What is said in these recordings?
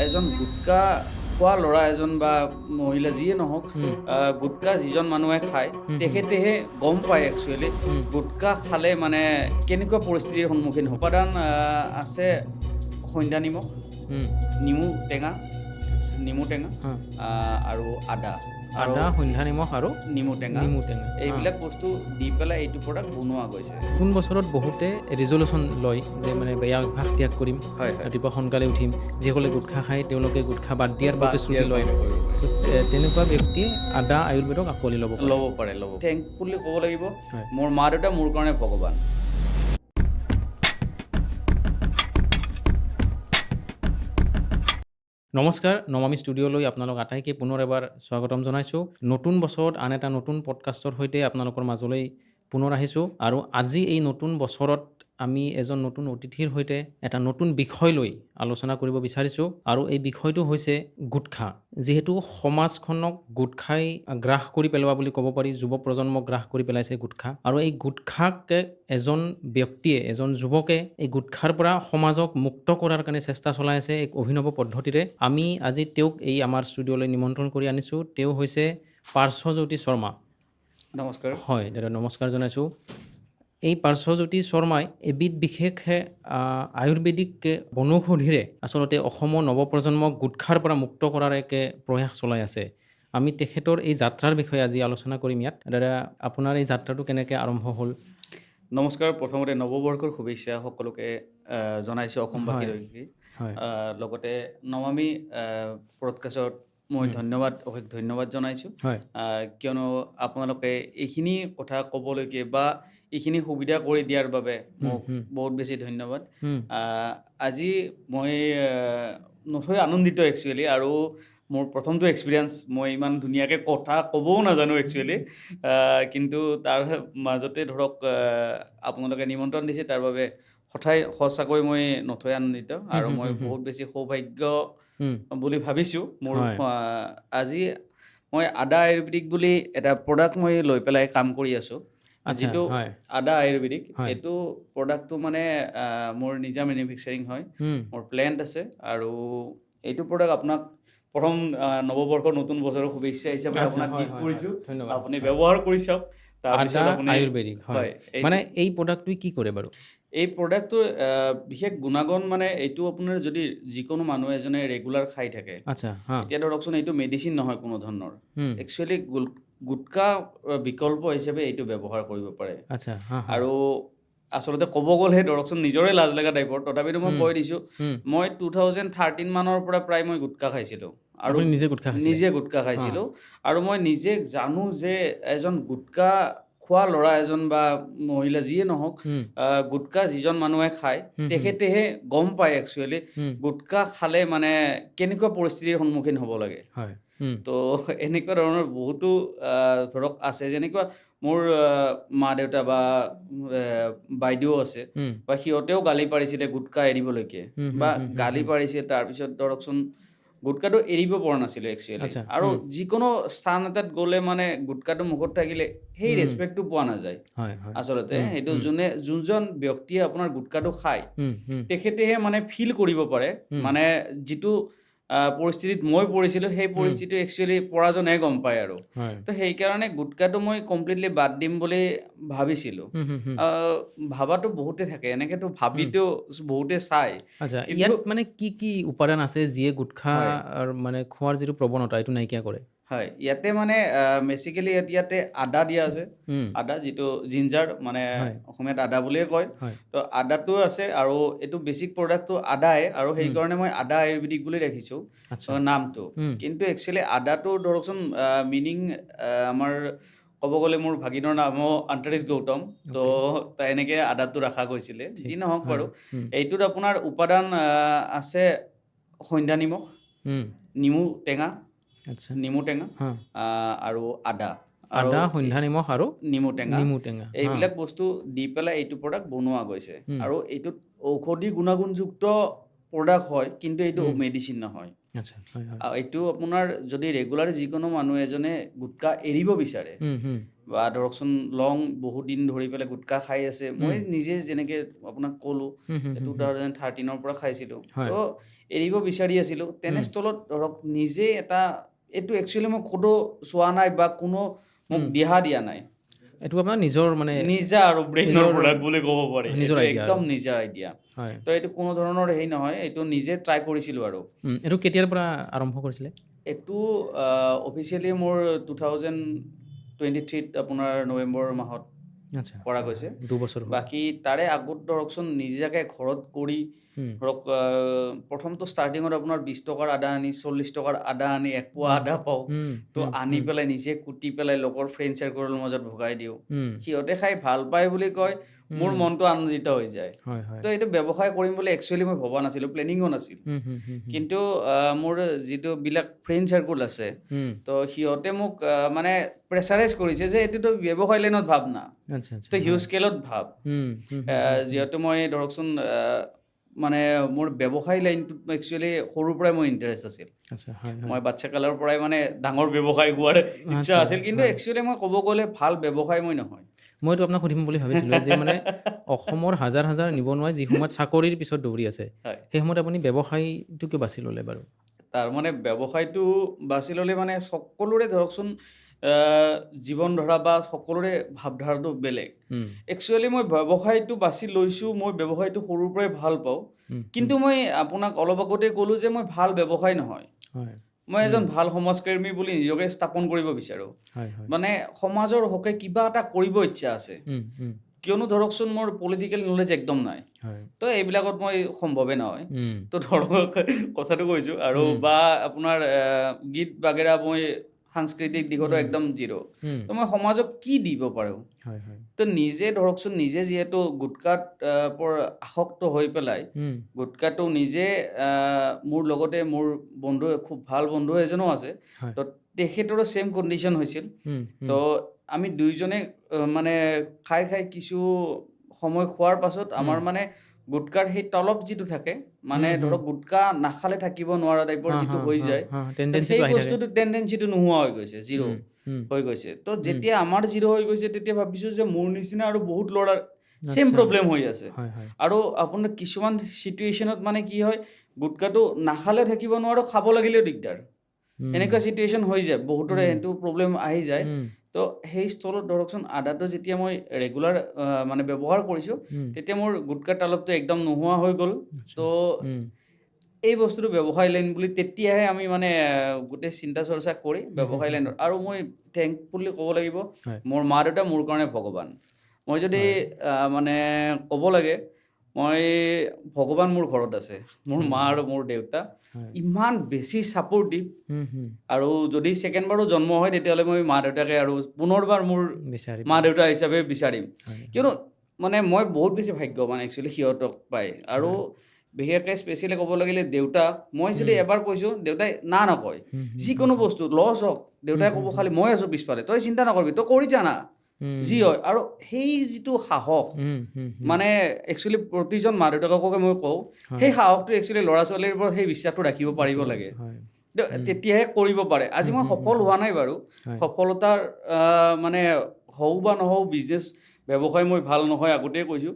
এজন গুটকা খোৱা ল'ৰা এজন বা মহিলা যিয়ে নহওক গুটকা যিজন মানুহে খায় তেখেতেহে গম পায় একচুৱেলি গুটকা খালে মানে কেনেকুৱা পৰিস্থিতিৰ সন্মুখীন হ'ব। উপাদান আছে সন্ধ্যা নিমখ, নেমু টেঙা আৰু আদা আদা, সন্ধ্যা নিমখ আৰু নেমু টেঙা এইবিলাক বস্তু দি পেলাই এইটো প্ৰডাক্ট বনোৱা গৈছে। নতুন বছৰত বহুতে ৰিজলিউশ্যন লয় যে মানে বেয়া অভ্যাস ত্যাগ কৰিম, ৰাতিপুৱা সোনকালে উঠিম। যিসকলে গুটখা খায় তেওঁলোকে গুটখা বাদ দিয়াৰ প্ৰতিশ্ৰুতি লয়। তেনেকুৱা ব্যক্তিয়ে আদা আয়ুৰ্বেদক আঁকোৱালি ল'ব পাৰে। থেংকফুলি ক'ব লাগিব, মোৰ মা দেউতা মোৰ কাৰণে ভগৱান। নমস্কাৰ, নমামি ষ্টুডিঅ'লৈ আপোনালোক আটাইকে পুনৰ এবাৰ স্বাগতম জনাইছোঁ। নতুন বছৰত আন এটা নতুন পডকাষ্টৰ সৈতে আপোনালোকৰ মাজলৈ পুনৰ আহিছোঁ। আৰু আজি এই নতুন বছৰত আমি এজন নতুন অতিথিৰ সৈতে এটা নতুন বিষয় লৈ আলোচনা কৰিব বিচাৰিছোঁ। আৰু এই বিষয়টো হৈছে গুটখা। যিহেতু সমাজখনক গুটখাই গ্ৰাস কৰি পেলোৱা বুলি ক'ব পাৰি, যুৱ প্ৰজন্মক গ্ৰাস কৰি পেলাইছে গুটখা। আৰু এই গুটখাকে এজন ব্যক্তিয়ে, এজন যুৱকে এই গুটখাৰ পৰা সমাজক মুক্ত কৰাৰ কাৰণে চেষ্টা চলাই আছে এক অভিনৱ পদ্ধতিৰে। আমি আজি তেওঁক এই আমাৰ ষ্টুডিঅ'লৈ নিমন্ত্ৰণ কৰি আনিছোঁ। তেওঁ হৈছে পাৰ্থজ্যোতি শৰ্মা। নমস্কাৰ। হয় দাদা, নমস্কাৰ জনাইছোঁ। এই পাৰ্থজ্যোতি শৰ্মাই এবিধ বিশেষ আয়ুৰ্বেদিক বনৌষধিৰে আচলতে অসমৰ নৱপ্ৰজন্মক গুটখাৰ পৰা মুক্ত কৰাৰ এক প্ৰয়াস চলাই আছে। আমি তেখেতৰ এই যাত্ৰাৰ বিষয়ে আজি আলোচনা কৰিম ইয়াত। দাদা, আপোনাৰ এই যাত্ৰাটো কেনেকৈ আৰম্ভ হ'ল? নমস্কাৰ। প্ৰথমতে নৱবৰ্ষৰ শুভেচ্ছা সকলোকে জনাইছোঁ অসমবাসীলৈকে। লগতে নমামি পডকাষ্টত মই অশেষ ধন্যবাদ জনাইছোঁ। কিয়নো আপোনালোকে এইখিনি কথা ক'বলৈকে বা এইখিনি সুবিধা কৰি দিয়াৰ বাবে মোক বহুত বেছি ধন্যবাদ। আজি মই নথৈ আনন্দিত একচুৱেলি। আৰু মোৰ প্ৰথমটো এক্সপিৰিয়েঞ্চ, মই ইমান ধুনীয়াকৈ কথা ক'বও নাজানো একচুৱেলি। কিন্তু তাৰ মাজতে ধৰক আপোনালোকে নিমন্ত্ৰণ দিছে, তাৰ বাবে সঁচাকৈ মই নথৈ আনন্দিত। আৰু মই বহুত বেছি সৌভাগ্য বুলি ভাবিছোঁ। মোৰ আজি মই আদা আয়ুৰ্বেদিক বুলি এটা প্ৰডাক্ট মই লৈ পেলাই কাম কৰি আছোঁ। যিটো আদা আয়ুৰ্বেদিক, এইটো প্ৰডাক্টটো মানে মোৰ নিজা মেনুফেকচাৰিং হয়, মোৰ প্লেণ্ট আছে। আৰু এইটো প্ৰডাক্ট আপোনাক প্ৰথম নৱবৰ্ষৰ নতুন বছৰৰ শুভেচ্ছা হিচাপে আপোনাক গিফ্ট কৰিছোঁ। আপুনি ব্যৱহাৰ কৰি চাওক। তাৰপিছত আপুনি আয়ুৰ্বেদিক হয়, মানে এই প্ৰডাক্টটোৱে কি কৰে বাৰু? এই প্ৰডাক্টটোৰ বিশেষ গুণাগুণ মানে এইটো আপোনাৰ যদি যিকোনো মানুহ এজনে ৰেগুলাৰ খাই থাকে, এতিয়া ধৰকচোন এইটো মেডিচিন নহয় কোনো ধৰণৰ। একচুৱেলি গুটকা বিকল্প হিচাপে এইটো ব্যৱহাৰ কৰিব পাৰে। আৰু আচলতে ক'ব গ'লে ধৰকচোন নিজৰে লাজ লগা টাইপৰ, তথাপিতো মই কৈ দিছোঁ, মই 2013 মানৰ পৰা প্ৰায় মই গুটকা খাইছিলোঁ। আৰু নিজে গুটকা খাইছিলোঁ। আৰু মই নিজে জানো যে এজন গুটকা খোৱা ল'ৰা এজন বা মহিলা যিয়ে নহওক গুটকা যিজন মানুহে খায় তেখেতেহে গম পায় একচুৱেলি গুটকা খালে মানে কেনেকুৱা পৰিস্থিতিৰ সন্মুখীন হ'ব লাগে। তো এনেকুৱা ধৰণৰ বহুতো ধৰক আছে, যেনেকুৱা মোৰ মা দেউতা বা বাইদেউ আছে, বা সিহঁতেও গালি পাৰিছিলে গুটকা এৰিবলৈকে, বা গালি পাৰিছিল। তাৰপিছত ধৰকচোন গুটকাটো এৰিব পৰা নাছিলে একচুৱেলি। আৰু যিকোনো স্থান এটাত গ'লে মানে গুটকাটো মুখত থাকিলে সেই ৰেচপেক্টটো পোৱা নাযায় আচলতে। সেইটো যোনজন ব্যক্তিয়ে আপোনাৰ গুটকাটো খায় তেখেতেহে মানে ফিল কৰিব পাৰে, মানে যিটো পৰিস্থিতিত মই পৰিছিলোঁ সেই পৰিস্থিতি একচুৱেলি পৰাজনে গম পায়। আৰু তো সেইকাৰণে গুটকাটো মই কমপ্লিটলি বাদ দিম বুলি ভাবিছিলোঁ। ভাবাটো বহুতে থাকে, এনেকেতো ভাবিতো বহুতে চায়। ইয়াত মানে কি কি উপাদান আছে যিয়ে গুটখা মানে খোৱাৰ যিটো প্ৰৱণতা এইটো নাইকিয়া কৰে? হয়, ইয়াতে মানে বেচিকেলি ইয়াতে আদা দিয়া আছে। আদা, যিটো জিঞ্জাৰ, মানে অসমীয়াত আদা বুলিয়ে কয়। তো আদাটো আছে, আৰু এইটো বেচিক প্ৰডাক্টটো আদাই, আৰু সেইকাৰণে মই আদা আয়ুৰ্বেদিক বুলি ৰাখিছোঁ নামটো। কিন্তু একচুৱেলি আদাটো ধৰকচোন মিনিং আমাৰ ক'ব গ'লে মোৰ ভাগিনৰ নামো আন্তৰিছ গৌতম, তো এনেকৈ আদাটো ৰখা গৈছিলে। যি নহওক বাৰু, এইটোত আপোনাৰ উপাদান আছে সন্ধ্যা নিমখ, নেমু টেঙা আৰু আদা, সন্ধ্যা নিমখ আৰু নেমু টেঙা এইবিলাক বস্তু দি পেলাই এইটো প্ৰডাক্ট বনোৱা গৈছে। আৰু এইটোত ঔষধি গুণাগুণযুক্ত প্ৰডাক্ট হয়, কিন্তু এইটো মেডিচিন নহয়। এইটো আপোনাৰ যদি ৰেগুলাৰ যিকোনো মানুহ এজনে গুটকা এৰিব বিচাৰে, বা ধৰকচোন লং বহুত দিন ধৰি পেলাই গুটকা খাই আছে, মই নিজে যেনেকে আপোনাক ক'লোঁ 2013 পৰা খাইছিলোঁ, তো এৰিব বিচাৰি আছিলোঁ। তেনেস্থলত ধৰক নিজে এটা, এইটো একচুৱেলি মই ক'তো চোৱা নাই বা কোনো মোক দিহা দিয়া নাই, এইটো আপোনাৰ নিজৰ মানে নিজা আৰু ব্ৰেইনৰ প্ৰডাক্ট বুলি ক'ব পাৰি, নিজৰ একদম নিজা আইডিয়া। তো এইটো কোনো ধৰণৰ হেৰি নহয়, এইটো নিজে ট্ৰাই কৰিছিলোঁ। আৰু এইটো কেতিয়াৰ পৰা আৰম্ভ কৰিছিলে? এইটো অফিচিয়েলি মোৰ 2023 আপোনাৰ নৱেম্বৰ মাহত কৰা গৈছে। 2 বছৰ। বাকী তাৰে আগত ধৰকচোন নিজাকে ঘৰত কৰি ধৰক প্ৰথমটো ষ্টাৰ্টিঙত আপোনাৰ 20 টকাৰ আদা আনি 40 টকাৰ আদা আনি 1 পোৱা আদা পাওঁ, তো আনি পেলাই নিজে কুটি পেলাই লগৰ ফ্ৰেণ্ড চাৰ্কলৰ মাজত ভগাই দিওঁ। সিহঁতে খাই ভাল পায় বুলি কয়, মোৰ মনটো আনন্দিত হৈ যায়। তো এইটো ব্যৱসায় কৰিম বুলি একচুৱেলি মই ভবা নাছিলোঁ, প্লেনিঙো নাছিল। কিন্তু মোৰ যিটো বিলাক ফ্ৰেণ্ড চাৰ্কুল আছে, তো সিহঁতে মোক মানে প্ৰেছাৰাইজ কৰিছে যে এইটোতো ব্যৱসায় লাইনত ভাব না, তো হিউজ স্কেলত ভাব। যিহেতু মই ধৰকচোন মানে মোৰ ব্যৱসায় লাইনটোত একচুৱেলি সৰুৰ পৰাই মোৰ ইণ্টাৰেষ্ট আছিল। মই বাচ্ছা কালৰ পৰাই মানে ডাঙৰ ব্যৱসায় হোৱাৰ ইচ্ছা আছিল, কিন্তু একচুৱেলি মই ক'ব গ'লে ভাল ব্যৱসায় মই নহয়। মইতো আপোনাক সুধিম বুলি ভাবিছিলোঁ যে মানে অসমৰ হাজাৰ হাজাৰ নিবনুৱাই যি সময়ত চাকৰিৰ পিছত দৌৰি আছে, সেই সময়ত আপুনি ব্যৱসায়টো কিয় বাছি ল'লে বাৰু? তাৰমানে ব্যৱসায়টো বাছি ল'লে মানে সকলোৰে ধৰকচোন জীৱন ধৰা বা সকলোৰে ভাৱধাৰাটো বেলেগ। একচুৱেলি মই ব্যৱসায়টো বাছি লৈছোঁ, মই ব্যৱসায়টো সৰুৰ পৰাই ভাল পাওঁ, কিন্তু মই আপোনাক অলপ আগতেই ক'লোঁ যে মই ভাল ব্যৱসায় নহয়, মই এজন ভাল সমাজকৰ্মী বুলি নিজকে স্থাপন কৰিব বিচাৰোঁ। মানে সমাজৰ হকে কিবা এটা কৰিব ইচ্ছা আছে, কিয়নো ধৰকচোন মোৰ পলিটিকেল নলেজ একদম নাই, তো এইবিলাকত মই সম্ভৱে নহয়। তো ধৰক কথাটো কৈছোঁ। আৰু বা আপোনাৰ গীত বাগেৰা মই সাংস্কৃতিক দিশতো একদম জিৰ'। তো মই সমাজক কি দিব পাৰোঁ? তো নিজে ধৰকচোন নিজে যিহেতু গুটকাত আসক্ত হৈ পেলাই, গুটকাটো নিজে মোৰ লগতে মোৰ বন্ধু, খুব ভাল বন্ধু এজনো আছে, তো তেখেতৰো ছেম কণ্ডিশ্যন হৈছিল। তো আমি দুইজনে মানে খাই খাই কিছু সময় খোৱাৰ পাছত আমাৰ মানে গুটকাৰ সেই তলব যিটো থাকে, মানে ধৰক গুটকা নাখালে থাকিব নোৱাৰা টাইপৰ যিটো হৈ যায়, সেই বস্তুটো টেণ্ডেঞ্চিটো নোহোৱা হৈ গৈছে, জিৰ' হৈ গৈছে। তো যেতিয়া আমাৰ জিৰ' হৈ গৈছে, তেতিয়া ভাবিছোঁ যে মোৰ নিচিনা আৰু বহুত ল'ৰাৰ ছেম প্ৰব্লেম হৈ আছে। আৰু আপোনাৰ কিছুমান চিটুৱেশ্যনত মানে কি হয়, গুটকাটো নাখালে থাকিব নোৱাৰোঁ, খাব লাগিলেও দিগদাৰ, এনেকুৱা চিটুৱেশ্যন হৈ যায়, বহুতৰে সেইটো প্ৰব্লেম আহি যায়। তো সেই স্থলত ধৰকচোন আদাটো যেতিয়া মই ৰেগুলাৰ মানে ব্যৱহাৰ কৰিছোঁ, তেতিয়া মোৰ গুটকাৰ তালবটো একদম নোহোৱা হৈ গ'ল। তো এই বস্তুটো ব্যৱসায় লাইন বুলি তেতিয়াহে আমি মানে গোটেই চিন্তা চৰ্চা কৰি ব্যৱসায় লাইনত। আৰু মই থেংকফুলি ক'ব লাগিব, মোৰ মা দেউতা মোৰ কাৰণে ভগৱান। মই যদি মানে ক'ব লাগে, মই ভগৱান মোৰ ঘৰত আছে, মোৰ মা আৰু মোৰ দেউতা ইমান বেছি ছাপৰ্টিভ। আৰু যদি ছেকেণ্ডবাৰো জন্ম হয়, তেতিয়াহ'লে মই মা দেউতাকে আৰু পুনৰবাৰ মোৰ মা দেউতা হিচাপে বিচাৰিম, কিয়নো মানে মই বহুত বেছি ভাগ্যৱান একচুৱেলি সিহঁতক পাই। আৰু বিশেষকৈ স্পেচিয়েলি ক'ব লাগিলে দেউতাক, মই যদি এবাৰ কৈছোঁ, দেউতাই না নকয়, যিকোনো বস্তু লছ হওক, দেউতাই ক'ব খালি মই আছোঁ পিছফালে, তই চিন্তা নকৰিবি, তই কৰি জানা যি হয়। আৰু সেই যিটো সাহস, মানে একচুৱেলি প্ৰতিজন মা দেউতাককে মই কওঁ, সেই সাহসটো একচুৱেলি ল'ৰা ছোৱালীৰ ওপৰত সেই বিশ্বাসটো ৰাখিব পাৰিব লাগে, তেতিয়াহে কৰিব পাৰে। আজি মই সফল হোৱা নাই বাৰু, সফলতাৰ মানে হওঁ বা নহওঁ, বিজনেছ ব্যৱসায় মই ভাল নহয় আগতেই কৈছোঁ।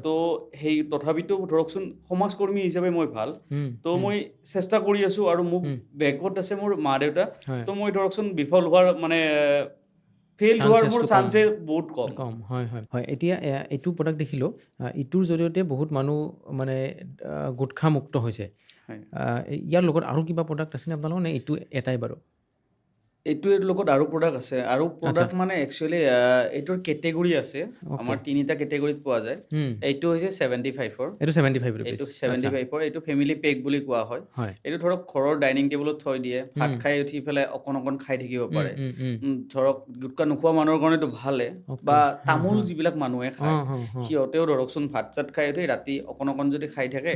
তো সেই তথাপিতো ধৰকচোন সমাজকৰ্মী হিচাপে মই ভাল, তো মই চেষ্টা কৰি আছোঁ। আৰু মোক বেকত আছে মোৰ মা দেউতা, তো মই ধৰকচোন বিফল হোৱাৰ মানে ফেইল হোৱাৰ মোৰ চান্সে বহুত কম। এতিয়া এইটো প্ৰডাক্ট দেখিলোঁ, ইটোৰ জৰিয়তে বহুত মানুহ মানে গুটখা মুক্ত হৈছে। ইয়াৰ লগত আৰু কিবা প্ৰডাক্ট আছেনে আপোনালোকৰ, নে এইটো এটাই বাৰু? এইটোৰ লগত আৰু প্ৰডাক্ট আছে। আৰু প্ৰডাক্ট মানে একচুৱেলি এইটোৰ কেটেগৰী আছে, আমাৰ 3টা কেটেগৰীত পোৱা যায়। এইটো হৈছে 75ৰ, এইটো 75ৰ, এইটো ফেমিলি পেক বুলি কোৱা হয়। এইটো ধৰক ঘৰৰ ডাইনিং টেবুলত থৈ দিয়ে, ভাত খাই উঠি পেলাই অকণ অকণ খাই থাকিব পাৰে। ধৰক গুটকা নোখোৱা মানুহৰ কাৰণেতো ভালে, বা তামোল যিবিলাক মানুহে খায়, সিহঁতেও ধৰকচোন ভাত চাত খাই উঠি ৰাতি অকণ অকণ যদি খাই থাকে,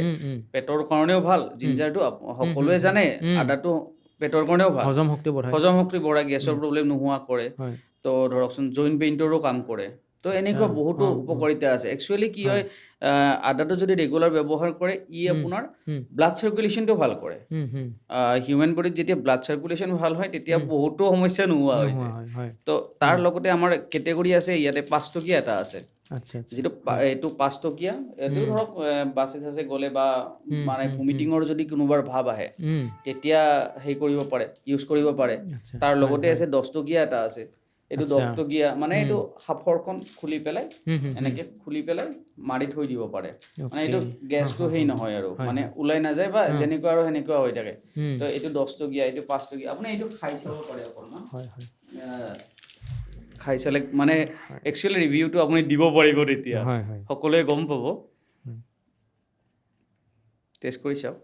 পেটৰ কাৰণেও ভাল। জিঞ্জাৰটো সকলোৱে জানে, আদাটো পেটৰ কাৰণেও ভাল, হজম শক্তি বঢ়ায়, গেছৰ প্ৰব্লেম নোহোৱা কৰে। তো ধৰকচোন জইণ্ট পেইনটোৰো কাম কৰে। তো এনেকুৱা বহুতো উপকাৰিতা আছে একচুৱেলি কি হয় আদাটো যদি ৰেগুলাৰ ব্যৱহাৰ কৰে ই আপোনাৰ ব্লাড চাৰ্কুলেশ্যনটো ভাল কৰে হিউমেন বডিত যেতিয়া ব্লাড চাৰ্কুলেশ্যন ভাল হয় তেতিয়া বহুতো সমস্যা নোহোৱা হৈ যায় তো তাৰ লগতে আমাৰ কেটেগৰী আছে ইয়াতে 5 টকীয়া এটা আছে যিটো এইটো 5 টকীয়া এইটো ধৰক বাছে চাছে গ'লে বা মানে ভমিটিঙৰ যদি কোনোবাৰ ভাৱ আহে তেতিয়া সেই কৰিব পাৰে ইউজ কৰিব পাৰে তাৰ লগতে আছে 10 টকীয়া এটা আছে এইটো 10 টকীয়া মানে এইটো সাফৰখন খুলি পেলাই এনেকে খুলি পেলাই মাৰি থৈ দিব পাৰে মানে এইটো গেছটো হেই নহয় আৰু মানে ওলাই নাযায় বা যেনেকুৱা আৰু সেনেকুৱা হৈ থাকে তো এইটো 10 টকীয়া এইটো 5 টকীয়া আপুনি এইটো খাই চাব পাৰে অকণমান খাই চালে মানে একচুৱেলি ৰিভিউটো আপুনি দিব পাৰিব তেতিয়া সকলোৱে গম পাব টেষ্ট কৰি চাওক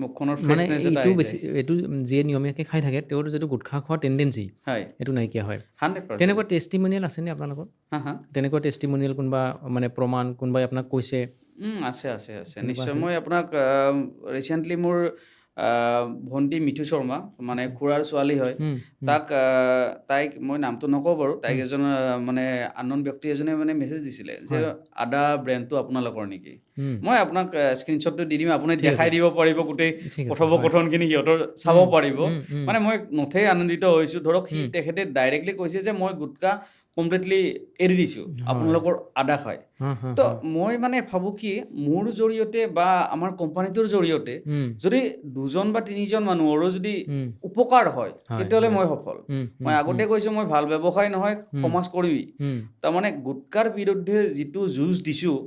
মুখখনৰ ফ্ৰেছনেছ এটা আহিছে এইটো যিয়ে নিয়মীয়াকৈ খাই থাকে তেওঁৰ যিটো গুটখা খোৱাৰ টেণ্ডেঞ্চি এইটো নাইকিয়া হয় 100% তেনেকুৱা টেষ্টিমনিয়েল আছেনে আপোনালোকৰ তেনেকুৱা টেষ্টিমনিয়েল কোনোবা মানে প্ৰমাণ কোনোবাই আপোনাক কৈছে আছে আছে আছে নিশ্চয় মই আপোনাক ৰিচেণ্টলি মোৰ ভণ্টি মিঠু শৰ্মা মানে খুৰাৰ ছোৱালী হয় তাইক মই নামটো নকওঁ বাৰু তাইক এজন মানে আননোন ব্যক্তি এজনে মানে মেছেজ দিছিলে যে আদা ব্ৰেণ্ডটো আপোনালোকৰ নেকি মই আপোনাক স্ক্ৰীনশ্বটটো দি দিম আপুনি দেখাই দিব পাৰিব গোটেই কথোপকথনখিনি সিহঁতৰ চাব পাৰিব মানে মই নথৈ আনন্দিত হৈছোঁ ধৰক তেখেতে ডাইৰেক্টলি কৈছে যে মই গুটকা কমপ্লিটলি এৰি দিছোঁ আপোনালোকৰ আদা খাই তো মই মানে ভাবোঁ কি মোৰ জৰিয়তে বা আমাৰ কোম্পানীটোৰ জৰিয়তে যদি 2জন বা 3জন মানুহৰো যদি উপকাৰ হয় তেতিয়াহ'লে মই সফল মই আগতে কৈছোঁ মই ভাল ব্যৱসায় নহয় সমাজ কৰ্মী তাৰমানে গুটকাৰ বিৰুদ্ধে যিটো যুঁজ দিছোঁ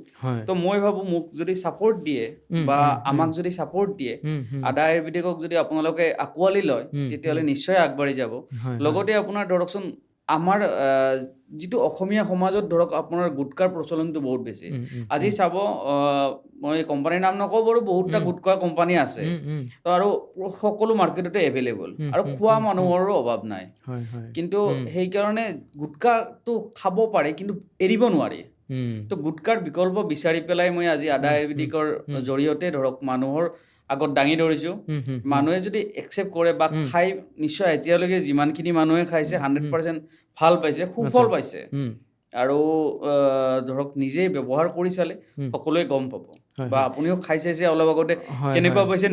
তো মই ভাবোঁ মোক যদি ছাপৰ্ট দিয়ে বা আমাক যদি ছাপৰ্ট দিয়ে আদা আয়ুৰ্বেদিকক যদি আপোনালোকে আঁকোৱালি লয় তেতিয়াহ'লে নিশ্চয় আগবাঢ়ি যাব লগতে আপোনাৰ ধৰকচোন আমাৰ যিটো অসমীয়া সমাজত ধৰক আপোনাৰ গুটকাৰ প্ৰচলনটো বহুত বেছি আজি চাব মই কোম্পানীৰ নাম নকওঁ বাৰু বহুতটা গুটকাৰ কোম্পানী আছে তো আৰু সকলো মাৰ্কেটতে এভেইলেবল আৰু খোৱা মানুহৰো অভাৱ নাই কিন্তু সেইকাৰণে গুটকাটো খাব পাৰে কিন্তু এৰিব নোৱাৰি তো গুটকাৰ বিকল্প বিচাৰি পেলাই মই আজি আদা আয়ুৰ্বেদিকৰ জৰিয়তে ধৰক মানুহৰ আগত দাঙি ধৰিছোঁ মানুহে যদি একচেপ্ট কৰে বা খাই নিশ্চয় এতিয়ালৈকে যিমানখিনি মানুহে খাইছে 100% ভাল পাইছে সুফল পাইছে আৰু ধৰক নিজে ব্যৱহাৰ কৰি চালে সকলোৱে গম পাব বা আপুনিও খাই চাইছে অলপ আগতে কেনেকুৱা পাইছে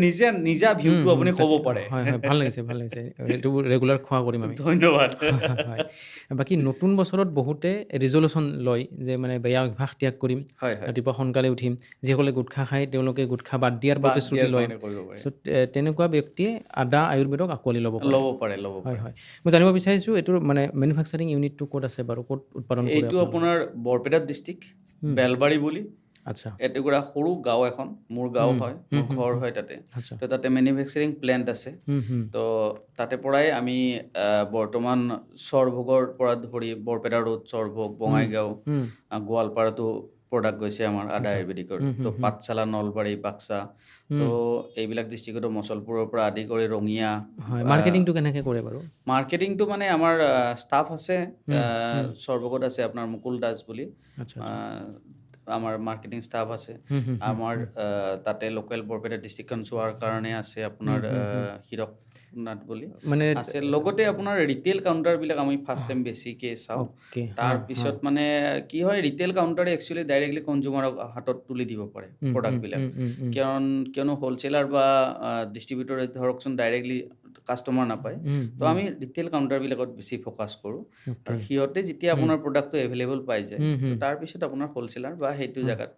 নিজা ভিউটো আপুনি ক'ব পাৰে ভাল লাগিছে এইটো ৰেগুলাৰ খোৱা কৰিম আমি ধন্যবাদ বাকী নতুন বছৰত বহুতে ৰিজলিউশ্যন লয় যে মানে বেয়া অভ্যাস ত্যাগ কৰিম ৰাতিপুৱা সোনকালে উঠিম যিসকলে গুটখা খায় তেওঁলোকে গুটখা বাদ দিয়াৰ প্ৰতিশ্ৰুতি লয় তেনেকুৱা ব্যক্তিয়ে আদা আয়ুৰ্বেদক আঁকোৱালি ল'ব পাৰে হয় মই জানিব বিচাৰিছোঁ এইটোৰ মানে মেনুফেকচাৰিং ইউনিটটো ক'ত আছে বাৰু ক'ত উৎপাদন কৰে এইটো আপোনাৰ বৰপেটা ডিষ্ট্ৰিক্ট বেলবাৰী বুলি আচ্ছা এটুকুৰা সৰু গাঁও এখন মোৰ গাঁও হয় মোৰ ঘৰ হয় তাতে তো তাতে মেনুফেকচাৰিং প্লেণ্ট আছে তো তাতে পৰাই আমি বৰ্তমান চৰভোগৰ পৰা ধৰি বৰপেটা ৰোড চৰভোগ বঙাইগাঁও গোৱালপাৰাতো প্ৰডাক্ট গৈছে আমাৰ আদা আয়ুৰ্বেদিকৰ তো পাঠশালা নলবাৰী বাক্সা তো এইবিলাক ডিষ্ট্ৰিক্টতো মচলপুৰৰ পৰা আদি কৰি ৰঙিয়া মাৰ্কেটিংটো কেনেকৈ কৰে বাৰু মাৰ্কেটিংটো মানে আমাৰ ষ্টাফ আছে চৰভোগত আছে আপোনাৰ মুকুল দাস বুলি আমাৰ মাৰ্কেটিং ষ্টাফ আছে আমাৰ তাতে লোকেল বৰপেটা ডিষ্ট্ৰিক্টখন চোৱাৰ কাৰণে আছে আপোনাৰ হীৰক নাথ বুলি মানে আছে লগতে আপোনাৰ ৰিটেইল কাউণ্টাৰবিলাক আমি ফাৰ্ষ্ট টাইম বেছিকৈ চাওঁ তাৰপিছত মানে কি হয় ৰিটেইল কাউণ্টাৰে একচুৱেলি ডাইৰেক্টলি কনজিউমাৰক হাতত তুলি দিব পাৰে প্ৰডাক্টবিলাক কিয়নো হ'লচেলাৰ বা ডিষ্ট্ৰিবিউটৰে ধৰকচোন ডাইৰেক্টলি কাষ্টমাৰ নাপায় তো আমি ৰিটেইল কাউণ্টাৰবিলাকত বেছি ফ'কাছ কৰোঁ আৰু সিহঁতে যেতিয়া আপোনাৰ প্ৰডাক্টটো এভেইলেবল পাই যায় তাৰপিছত আপোনাৰ হ'লচেলাৰ বা সেইটো জেগাত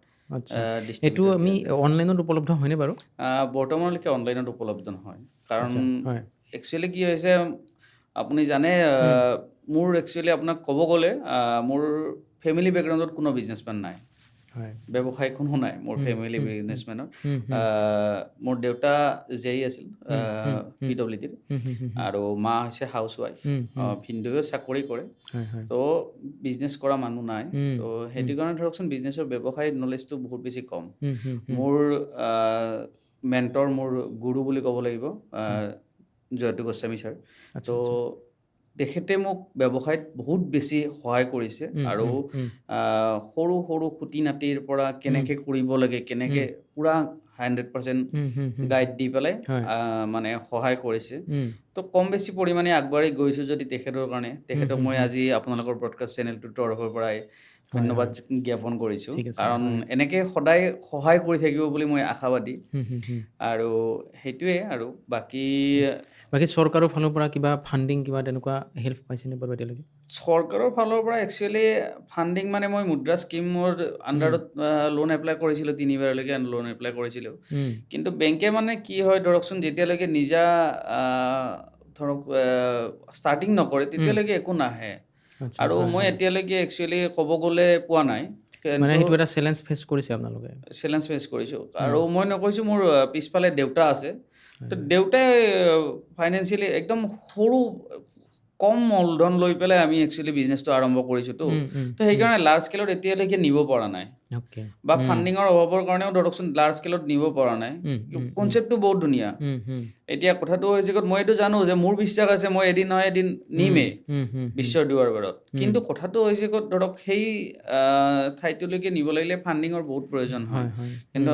এইটো আমি অনলাইনত উপলব্ধ হয়নে বাৰু বৰ্তমানলৈকে অনলাইনত উপলব্ধ নহয় কাৰণ একচুৱেলি কি হৈছে আপুনি জানে মোৰ একচুৱেলি আপোনাক ক'ব গ'লে মোৰ ফেমিলি বেকগ্ৰাউণ্ডত কোনো বিজনেছমেন নাই ব্যৱসায় কোনো নাই মোৰ ফেমিলি বিজনেছমেনৰ মোৰ দেউতা জেই আছিল PWDৰ আৰু মা হৈছে হাউচ ৱাইফ ভিনদেউৱে চাকৰি কৰে তো বিজনেছ কৰা মানুহ নাই তো সেইটো কাৰণে ধৰকচোন বিজনেছৰ ব্যৱসায় নলেজটো বহুত বেছি কম মোৰ মেণ্টৰ মোৰ গুৰু বুলি ক'ব লাগিব জয়তু গোস্বামী ছাৰ তো তেখেতে মোক ব্যৱসায়ত বহুত বেছি সহায় কৰিছে আৰু সৰু সৰু খুটি নাটিৰ পৰা কেনেকৈ কৰিব লাগে কেনেকৈ পূৰা 100% গাইড দি পেলাই মানে সহায় কৰিছে তো কম বেছি পৰিমাণে আগবাঢ়ি গৈছোঁ যদি তেখেতৰ কাৰণে তেখেতক মই আজি আপোনালোকৰ ব্ৰডকাষ্ট চেনেলটোৰ তৰফৰ পৰাই ধন্যবাদ জ্ঞাপন কৰিছোঁ কাৰণ এনেকৈ সদায় সহায় কৰি থাকিব বুলি মই আশাবাদী আৰু সেইটোৱে আৰু বাকী চৰকাৰৰ ফালৰ পৰা কিবা ফাণ্ডিং কিবা তেনেকুৱা হেল্প পাইছেনে বাৰু এতিয়ালৈকে? চৰকাৰৰ ফালৰ পৰা একচুৱেলি ফাণ্ডিং মানে মই মুদ্ৰা স্কীমৰ আণ্ডাৰত লোন এপ্লাই কৰিছিলোঁ 3বাৰলৈকে লোন এপ্লাই কৰিছিলোঁ কিন্তু বেংকে মানে কি হয় ধৰকচোন যেতিয়ালৈকে নিজা ধৰক ষ্টাৰ্টিং নকৰে তেতিয়ালৈকে একো নাহে আৰু মই এতিয়ালৈকে একচুৱেলি ক'ব গ'লে পোৱা নাই মানে সেইটো এটা চেলেঞ্জ ফেচ কৰিছে আপোনালোকে? চেলেঞ্জ ফেচ কৰিছোঁ আৰু মই নকৈছোঁ মোৰ পিছফালে দেউতা আছে তো দেউতাই ফাইনেন্সিয়েলি একদম সৰু কম মূলধন লৈ পেলাই আমি একচুৱেলি বিজনেছটো আৰম্ভ কৰিছোঁ তো সেইকাৰণে লাৰ্জ স্কেলত এতিয়ালৈকে নিব পৰা নাই বা ফাণ্ডিঙৰ অভাৱৰ কাৰণেও ধৰকচোন লাৰ্জ স্কেলত নিব পৰা নাই কনচেপ্টটো বহুত ধুনীয়া এতিয়া কথাটো হৈছে মই এইটো জানো যে মোৰ বিশ্বাস আছে মই এদিন নহয় এদিন নিমেই বিশ্বৰ দুৱাৰবাৰত কিন্তু কথাটো হৈছে ধৰক সেই ঠাইটোলৈকে নিব লাগিলে ফাণ্ডিঙৰ বহুত প্ৰয়োজন হয় কিন্তু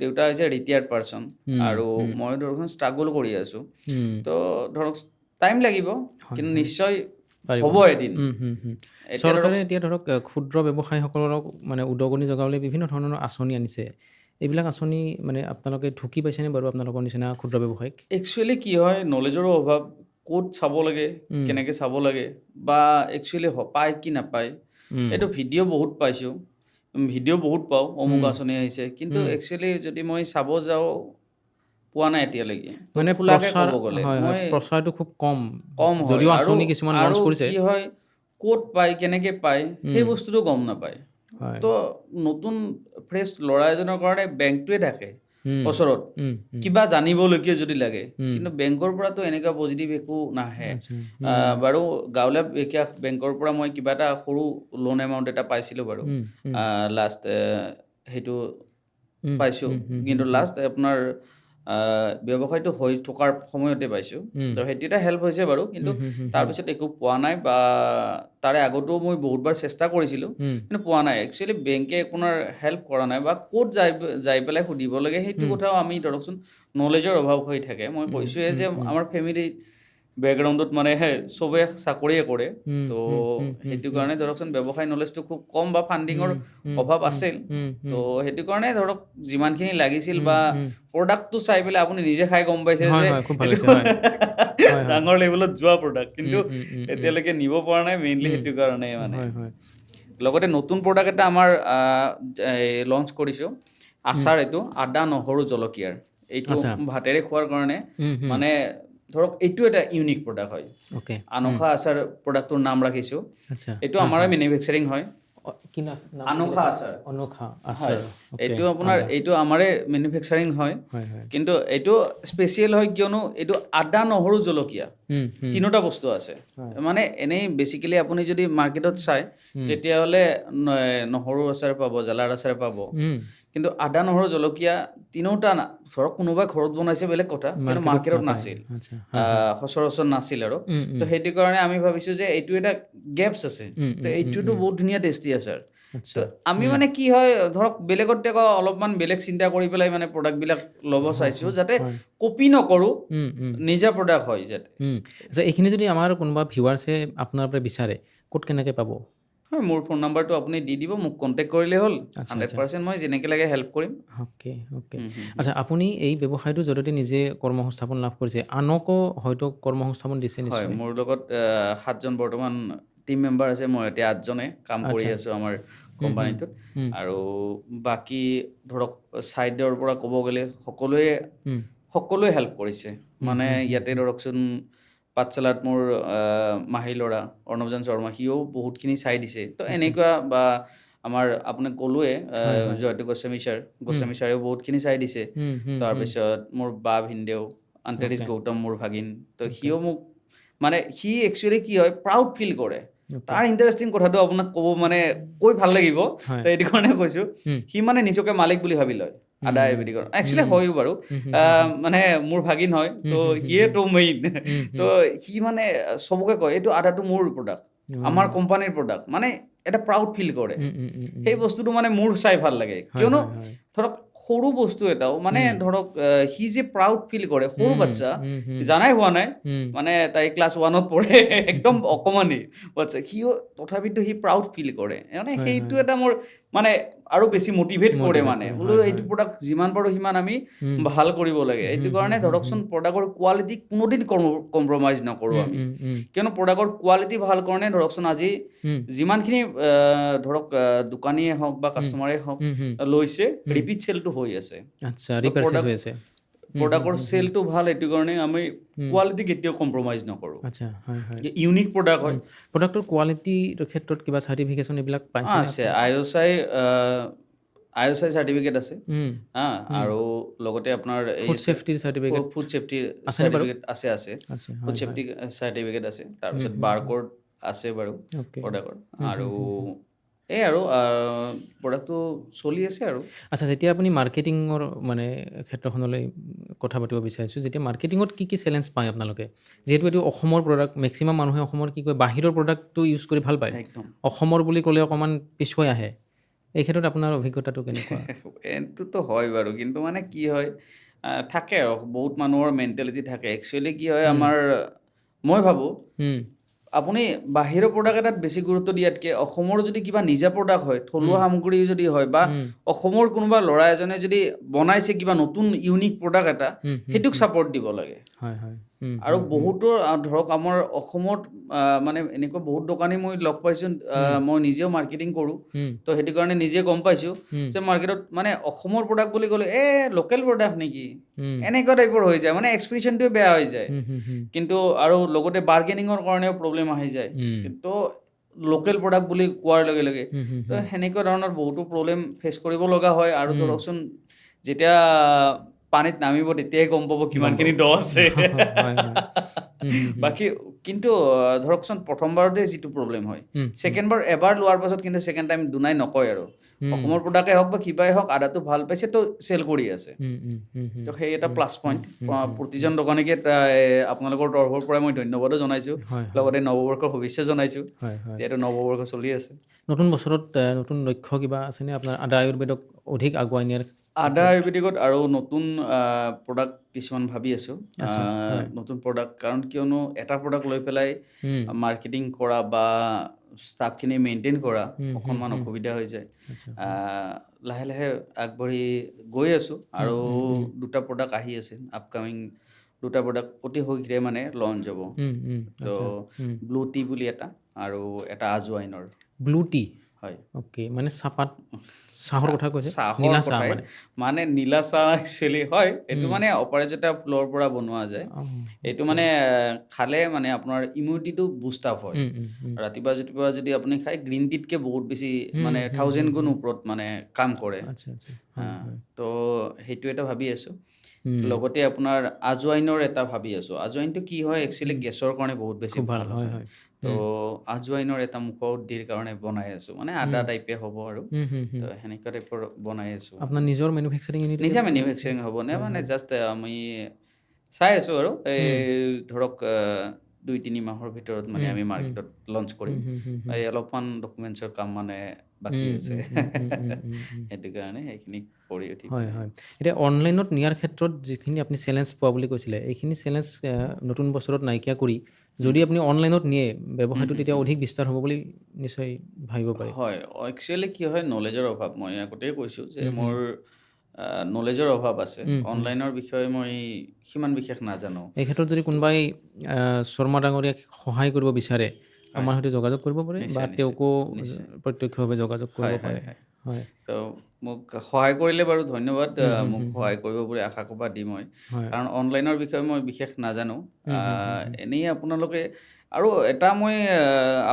দেউতা হৈছে ৰিটায়াৰ্ড পাৰ্চন আৰু মই ধৰকচোন ষ্ট্ৰাগল কৰি আছোঁ তো ধৰক টাইম লাগিব কিন্তু নিশ্চয় হ'ব এদিন চৰকাৰে এতিয়া ধৰক ক্ষুদ্ৰ ব্যৱসায়ীসকলক মানে উদগনি যোগাবলৈ বিভিন্ন ধৰণৰ আঁচনি আনিছে এইবিলাক আঁচনি মানে আপোনালোকে ঢুকি পাইছেনে বাৰু আপোনালোকৰ নিচিনা ক্ষুদ্ৰ ব্যৱসায়িক? একচুৱেলি কি হয় নলেজৰো অভাৱ ক'ত চাব লাগে কেনেকৈ চাব লাগে বা একচুৱেলি পায় কি নাপায় এইটো ভিডিঅ' বহুত পাইছোঁ ভিডিঅ' বহুত পাওঁ অমুক আঁচনি আহিছে কিন্তু একচুৱেলি যদি মই চাব যাওঁ পোৱা নাই এতিয়ালৈকে মানে প্ৰচাৰটো খুব কম যদিও আঁচনি কিছুমান লঞ্চ কৰিছে কি হয় ক'ত পায় কেনেকৈ পায় সেই বস্তুটো গম নাপায় তো নতুন ফ্ৰেছ ল'ৰা এজনৰ কাৰণে বেংকটোৱে থাকে ওচৰত কিবা জানিবলগীয়া যদি লাগে কিন্তু বেংকৰ পৰাতো এনেকুৱা পজিটিভ একো নাহে বাৰু গাঁৱলীয়া বিকাশ বেংকৰ পৰা মই কিবা এটা সৰু লোন এমাউণ্ট এটা পাইছিলোঁ বাৰু লাষ্ট সেইটো পাইছোঁ কিন্তু লাষ্ট আপোনাৰ ব্যৱসায়টো হৈ থকাৰ সময়তে পাইছোঁ তো সেইটো এটা হেল্প হৈছে বাৰু কিন্তু তাৰপিছত একো পোৱা নাই বা তাৰে আগতো মই বহুতবাৰ চেষ্টা কৰিছিলোঁ কিন্তু পোৱা নাই একচুৱেলি বেংকে আপোনাৰ হেল্প কৰা নাই বা ক'ত যাই পেলাই সুধিব লাগে সেইটো কথাও আমি ধৰকচোন নলেজৰ অভাৱ হৈ থাকে মই কৈছোঁৱে যে আমাৰ ফেমিলি বেকগ্ৰাউণ্ডত মানে চবে চাকৰিয়ে কৰে তো সেইটো কাৰণে ধৰকচোন ব্যৱসায় নলেজটো খুব কম বা ফাণ্ডিঙৰ অভাৱ আছিল তো সেইটো কাৰণে ধৰক যিমানখিনি লাগিছিল বা প্ৰডাক্টটো চাই পেলাই আপুনি নিজে খাই গম পাইছে যে ডাঙৰ লেভেলত যোৱা প্ৰডাক্ট কিন্তু এতিয়ালৈকে নিব পৰা নাই মেইনলি সেইটো কাৰণে মানে লগতে নতুন প্ৰডাক্ট এটা আমাৰ লঞ্চ কৰিছোঁ আচাৰ এইটো আদা নহৰু জলকীয়াৰ এইটো ভাতেৰে খোৱাৰ কাৰণে মানে ধৰক এইটো এটা ইউনিক প্ৰডাক্ট হয় আনখা আচাৰ প্ৰডাক্টটোৰ নাম ৰাখিছোঁ এইটো আমাৰে মেনুফেকচাৰিং হয় আনখা আচাৰ এইটো আপোনাৰ এইটো আমাৰে মেনুফেকচাৰিং হয় কিন্তু এইটো স্পেচিয়েল হয় কিয়নো এইটো আদা নহৰু জলকীয়া তিনিটা বস্তু আছে মানে এনেই বেচিকেলি আপুনি যদি মাৰ্কেটত চাই তেতিয়াহ'লে নহৰু আচাৰ পাব জ্বালাৰ আচাৰ পাব কিন্তু আদা নহৰু জলকীয়া তিনিওটা ধৰক কোনোবাই ঘৰত বনাইছে বেলেগ কথা কিন্তু মাৰ্কেটত নাছিল সচৰাচৰ নাছিল আৰু তো সেইটো কাৰণে আমি ভাবিছোঁ যে এইটো এটা গেপছ আছে তো এইটোতো বহুত ধুনীয়া টেষ্টি আচাৰ তো আমি মানে কি হয় ধৰক বেলেগত অলপমান বেলেগ চিন্তা কৰি পেলাই মানে প্ৰডাক্টবিলাক ল'ব চাইছোঁ যাতে কপি নকৰোঁ নিজা প্ৰডাক্ট হয় যাতে এইখিনি যদি আমাৰ কোনোবা ভিউৱাৰ্ছে আপোনাৰ পৰা বিচাৰে ক'ত কেনেকৈ পাব? হয় মোৰ ফোন নাম্বাৰটো আপুনি দি দিব মোক কণ্টেক্ট কৰিলে হ'ল 100% মই যেনেকৈ লাগে হেল্প কৰিম অ'কে আচ্ছা আপুনি এই ব্যৱসায়টো যদিও নিজে কৰ্মসংস্থাপন লাভ কৰিছে আনকো হয়তো কৰ্মসংস্থাপন দিছে নিশ্চয় মোৰ লগত 7জন বৰ্তমান টিম মেম্বাৰ আছে মই এতিয়া 8জনে কাম কৰি আছোঁ আমাৰ কোম্পানীটোত আৰু বাকী ধৰক ছাইডৰ পৰা ক'ব গ'লে সকলোৱে হেল্প কৰিছে মানে ইয়াতে ধৰকচোন পাঠশালাত মোৰ মাহী ল'ৰা অৰ্ণৱজান শৰ্মা সিও বহুতখিনি চাই দিছে তো এনেকুৱা বা আমাৰ আপোনাক ক'লোৱে জয়ন্ত গোস্বামী ছাৰেও বহুতখিনি চাই দিছে তাৰপিছত মোৰ বা ভিনদেউ আন্তৰিছ গৌতম মোৰ ভাগিন তো সিও মোক মানে সি একচুৱেলি কি হয় প্ৰাউড ফিল কৰে তাৰ ইণ্টাৰেষ্টিং কথাটো আপোনাক ক'ব মানে কৈ ভাল লাগিব তো এইটো কাৰণে কৈছোঁ সি মানে নিজকে মালিক বুলি ভাবি লয় আদা আয়ুৰ্বেদিকৰ একচুৱেলি হয়ো বাৰু মানে মোৰ ভাগিন হয় তো সিয়েতো মেইন তো সি মানে চবকে কয় এইটো আদাটো মোৰ প্ৰডাক্ট আমাৰ কোম্পানীৰ প্ৰডাক্ট মানে এটা প্ৰাউড ফিল কৰে সেই বস্তুটো মানে মোৰ চাই ভাল লাগে কিয়নো ধৰক সৰু বস্তু এটাও মানে ধৰক সি যে প্ৰাউড ফিল কৰে সৰু বাচ্চা জানাই হোৱা নাই মানে তাই ক্লাছ 1ত পঢ়ে একদম অকমানি বাচ্চা সিও তথাপিতো সি প্ৰাউড ফিল কৰে মানে সেইটো এটা মোৰ মানে আৰু বেছি মটিভেট কৰে মানে বোলো এইটো প্ৰডাক্ট যিমান পাৰোঁ সিমান আমি ভাল কৰিব লাগে এইটো কাৰণে ধৰকচোন প্ৰডাক্টৰ কোৱালিটি কোনোদিন কম্প্ৰমাইজ নকৰোঁ আমি কিয়নো প্ৰডাক্টৰ কোৱালিটি ভাল কাৰণে ধৰকচোন আজি যিমানখিনি ধৰক দোকানীয়ে হওক বা কাষ্টমাৰে হওক লৈছে ৰিপিট চেলটো হৈ আছে আচ্ছা ৰিপাৰ্চেজ হৈ আছে প্ৰডাক্টৰ চেলটো ভাল এইটো কাৰণে আমি কোৱালিটি কেতিয়াও কম্প্ৰমাইজ নকৰোঁ আচ্ছা হয় হয় ইউনিক প্ৰডাক্ট হয় প্ৰডাক্টৰ কোৱালিটিৰ ক্ষেত্ৰত কিবা চাৰ্টিফিকেশ্যন এইবিলাক পাইছে আছে IOSI চাৰ্টিফিকেট আছে আৰু লগতে আপোনাৰ ফুড ছেফটিৰ চাৰ্টিফিকেট ফুড ছেফটিৰ চাৰ্টিফিকেট আছে ফুড ছেফটি চাৰ্টিফিকেট আছে তাৰপিছত বাৰকোড আছে বাৰু প্ৰডাক্টৰ আৰু এই আৰু প্ৰডাক্টটো চলি আছে আৰু আচ্ছা যেতিয়া আপুনি মাৰ্কেটিঙৰ মানে ক্ষেত্ৰখনলৈ কথা পাতিব বিচাৰিছোঁ যেতিয়া মাৰ্কেটিঙত কি কি চেলেঞ্জ পায় আপোনালোকে যিহেতু এইটো অসমৰ প্ৰডাক্ট মেক্সিমাম মানুহে অসমৰ কি কয় বাহিৰৰ প্ৰডাক্টটো ইউজ কৰি ভাল পায় একদম অসমৰ বুলি ক'লে অকণমান পিছুৱাই আহে এই ক্ষেত্ৰত আপোনাৰ অভিজ্ঞতাটো কেনেকুৱা এইটোতো হয় বাৰু কিন্তু মানে কি হয় থাকে আৰু বহুত মানুহৰ মেণ্টেলিটি থাকে একচুৱেলি কি হয় আমাৰ মই ভাবোঁ আপুনি বাহিৰৰ প্ৰডাক্ট এটাত বেছি গুৰুত্ব দিয়াতকৈ অসমৰ যদি কিবা নিজা প্ৰডাক্ট হয় থলুৱা সামগ্ৰী যদি হয় বা অসমৰ কোনোবা ল'ৰা এজনে যদি বনাইছে কিবা নতুন ইউনিক প্ৰডাক্ট এটা সেইটোক ছাপৰ্ট দিব লাগে আৰু বহুতো ধৰক আমাৰ অসমত মানে এনেকুৱা বহুত দোকানী মই লগ পাইছোঁ মই নিজেও মাৰ্কেটিং কৰোঁ তো সেইটো কাৰণে নিজে গম পাইছোঁ যে মাৰ্কেটত মানে অসমৰ প্ৰডাক্ট বুলি ক'লে লোকেল প্ৰডাক্ট নেকি এনেকুৱা টাইপৰ হৈ যায় মানে এক্সপ্ৰেশ্যনটোৱে বেয়া হৈ যায় কিন্তু আৰু লগতে বাৰ্গেনিঙৰ কাৰণেও প্ৰব্লেম আহি যায় কিন্তু লোকেল প্ৰডাক্ট বুলি কোৱাৰ লগে লগে তো সেনেকুৱা ধৰণৰ বহুতো প্ৰব্লেম ফেচ কৰিব লগা হয় আৰু ধৰকচোন যেতিয়া পানীত নামিব তেতিয়াই গম পাব কিমানখিনি দ আছে বাকী কিন্তু ধৰকচোন প্ৰথমবাৰতে যিটো প্ৰব্লেম হয় ছেকেণ্ডবাৰ এবাৰ লোৱাৰ পাছত কিন্তু ছেকেণ্ড টাইম দুনাই নকয় আৰু অসমৰ প্ৰডাক্টেই হওক বা কিবাই হওক আদাটো ভাল পাইছে তো চেল কৰি আছে তো সেই এটা প্লাছ পইণ্ট প্ৰতিজন দোকানীকে আপোনালোকৰ তৰফৰ পৰাই মই ধন্যবাদো জনাইছোঁ লগতে নৱবৰ্ষৰ শুভেচ্ছা জনাইছোঁ যিহেতু নৱবৰ্ষ চলি আছে নতুন বছৰত নতুন লক্ষ্য কিবা আছেনে আপোনাৰ আদা আয়ুৰ্বেদক অধিক আগুৱাই নিয়াৰ আদা আয়ুৰ্বেদিকত আৰু নতুন প্ৰডাক্ট কিছুমান ভাবি আছোঁ নতুন প্ৰডাক্ট কাৰণ কিয়নো এটা প্ৰডাক্ট লৈ পেলাই মাৰ্কেটিং কৰা বা ষ্টাফখিনি মেইনটেইন কৰা অকণমান অসুবিধা হৈ যায় লাহে লাহে আগবাঢ়ি গৈ আছোঁ আৰু দুটা প্ৰডাক্ট আহি আছে আপকামিং দুটা প্ৰডাক্ট অতি শীঘ্ৰে মানে লঞ্চ হ'ব তো ব্লু টি বুলি এটা আৰু এটা আজৱাইনৰ ব্লু টি হয় অ'কে মানে চাহপাত চাহৰ কথা কৈছে নীলা চাহ মানে নীলা চাহ একচুৱেলি হয় এইটো মানে অপৰাজিতা ফুলৰ পৰা বনোৱা যায় এইটো মানে খালে মানে আপোনাৰ ইমিউনিটিটো বুষ্ট আপ হয় ৰাতিপুৱা যদি আপুনি খায় গ্ৰীণ টিতকৈ বহুত বেছি মানে 1000 গুণ ওপৰত মানে কাম কৰে তো সেইটো এটা ভাবি আছোঁ লগতে আপোনাৰ আজৱাইনৰ এটা ভাবি আছোঁ আজৱাইনটো কি হয় একচুৱেলি গেছৰ কাৰণে বহুত বেছি ভাল হয় তো আজৱাইনৰ এটা মুখৰ কাৰণে বনাই আছোঁ মানে আদা টাইপে হ'ব আৰু তো সেনেকুৱা টাইপৰ বনাই আছোঁ আপোনাৰ নিজৰ মেনুফেকচাৰিং ইউনিট নিজা মেনুফেকচাৰিং হ'ব নে মানে জাষ্ট আমি চাই আছোঁ আৰু এই ধৰক 2-3 মাহৰ ভিতৰত মানে আমি মাৰ্কেটত লঞ্চ কৰিম এই অলপমান ডকুমেণ্টছৰ কাম মানে বাকী আছে সেইটো কাৰণে সেইখিনি কৰি উঠি হয় এতিয়া অনলাইনত নিয়াৰ ক্ষেত্ৰত যিখিনি আপুনি চেলেঞ্জ পোৱা বুলি কৈছিলে এইখিনি চেলেঞ্জ নতুন বছৰত নাইকিয়া কৰি যদি আপুনি অনলাইনত নিয়ে ব্যৱসায়টো তেতিয়া অধিক বিস্তাৰ হ'ব বুলি নিশ্চয় ভাবিব পাৰে হয় একচুৱেলি কি হয় নলেজৰ অভাৱ মই আগতেই কৈছোঁ যে মোৰ নলেজৰ অভাৱ আছে অনলাইনৰ বিষয়ে মই সিমান বিশেষ নাজানো এই ক্ষেত্ৰত যদি কোনোবাই শৰ্মা ডাঙৰীয়াক সহায় কৰিব বিচাৰে আমাৰ সৈতে যোগাযোগ কৰিব পাৰে বা তেওঁকো প্ৰত্যক্ষভাৱে যোগাযোগ কৰিব পাৰে হয় তো মোক সহায় কৰিলে বাৰু ধন্যবাদ মোক সহায় কৰিব বুলি আশা কৰা দিম মই কাৰণ অনলাইনৰ বিষয়ে মই বিশেষ নাজানো এনেই আপোনালোকে আৰু এটা মই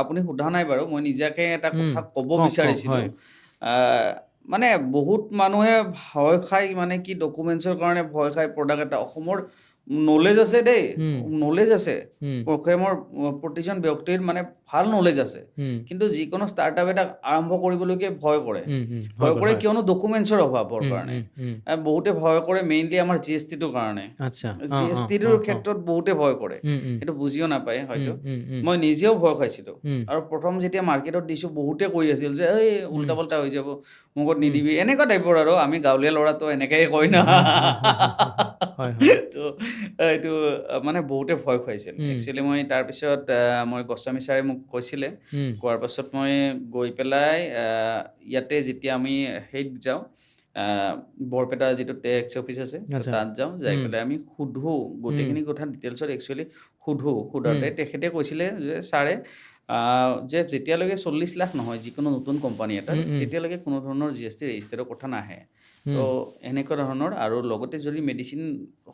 আপুনি সোধা নাই বাৰু মই নিজাকৈ এটা কথা ক'ব বিচাৰিছিলোঁ মানে বহুত মানুহে ভয় খায় মানে কি ডকুমেণ্টছৰ কাৰণে ভয় খায় প্ৰডাক্ট এটা অসমৰ নলেজ আছে দেই নলেজ আছে অসমৰ প্ৰতিজন ব্যক্তিৰ মানে ভাল নলেজ আছে, কিন্তু যিকোনো ষ্টাৰ্টআপ এটা আৰম্ভ কৰিবলৈকে ভয় কৰে। ভয় কৰে কিয়নো ডকুমেণ্টছৰ অভাৱৰ কাৰণে। বহুতে ভয় কৰে মেইনলি আমাৰ GSTটোৰ কাৰণে। GSTটোৰ ক্ষেত্ৰত বহুতে ভয় কৰে, সেইটো বুজিও নাপায় হয়তো। মই নিজেও ভয় খাইছিলোঁ, আৰু প্ৰথম যেতিয়া মাৰ্কেটত দিছোঁ বহুতে কৈ আছিল যে এই উল্টা পাল্টা হৈ যাব, মুখত নিদিবি, এনেকুৱা টাইপৰ। আৰু আমি গাঁৱলীয়া ল'ৰাটো এনেকৈ কয় না। তো এইটো মানে বহুতে ভয় খুৱাইছিল। একচুৱেলি মই তাৰপিছত মই গোস্বামী ছাৰে মোক কৈছিলে, কোৱাৰ পাছত মই গৈ পেলাই ইয়াতে যেতিয়া আমি হেৰিত যাওঁ, বৰপেটা যিটো টেক্স অফিচ আছে তাত যাওঁ, যাই পেলাই আমি সোধোঁ গোটেইখিনি কথা ডিটেইলছত। একচুৱেলি সোধোতে তেখেতে কৈছিলে যে ছাৰে যে যেতিয়ালৈকে 40 লাখ নহয় যিকোনো নতুন কোম্পানী এটা, তেতিয়ালৈকে কোনো ধৰণৰ GST ৰেজিষ্টাৰৰ কথা নাহে। তো এনেকুৱা ধৰণৰ। আৰু লগতে যদি মেডিচিন